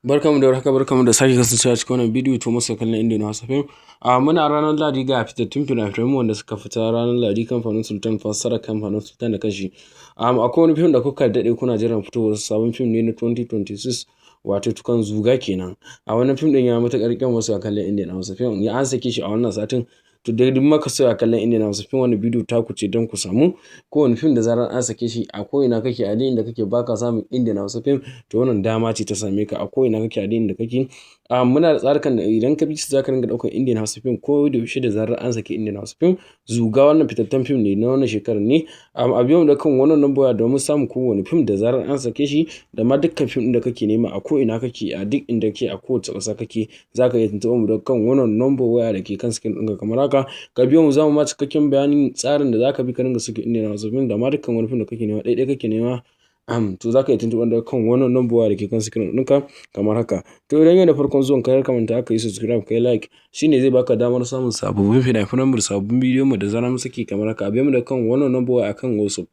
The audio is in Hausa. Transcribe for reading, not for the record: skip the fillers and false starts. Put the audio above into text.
Barkamu da warhaka, barkamu da sake kasancewa cikin wannan bidiyo to masa kallon Indian Hausa film. Muna ranar Lahadi ga fitattun fina-finai wanda suka fita ranar Lahadi kamfanin Sultan Fasarar kamfanin Sultan da kashi. Akwai wani film da kuka daɗe kuna jiran fitowar sabon film ne na 2026 wato tukan zuga kenan. A wannan film ɗin ya matuƙar kyan wasu kallon Indian Hausa film ya an sake shi a wannan satin. To dai duk maka so a kallon Indian Hausa film wannan bidiyo ta ku ce don ku samu kowane film da zarar an sake shi a ko'ina kake a inda kake baka samun Indian Hausa film to wannan dama ce ta same ka a ko'ina kake a inda kake. Muna da tsarukan da idan ka bi su zaka ringa ɗaukar Indian Hausa film ko da yaushe da zarar an sake Indian Hausa film. Zuga wannan fitattun film ne na wannan shekarar ne. A biyo mu da kan wannan number waya domin samun kowane film da zarar an sake shi da ma dukkan film ɗin da kake nema a ko'ina kake a duk inda kake a kowace ƙasa kake zaka iya tuntuɓar mu da kan wannan number waya da ke kan screen ɗinka kamar haka. Ka biyo mu zamu ma cikakken bayanin tsarin da zaka bi ka ringa sake Indian Hausa film da ma dukkan wani film da kake nema ɗaiɗai kake nema. To zaka iya tuntuɓar da kan wannan number waya da ke kan screen ɗinka kamar haka. To idan yau da farkon zuwan ka ka manta aka yi subscribe kai like shine zai baka damar samun sababbin fina-finan mu da sababbin bidiyon mu da zarar mun saki kamar haka. A biyo mu da kan wannan number waya akan WhatsApp.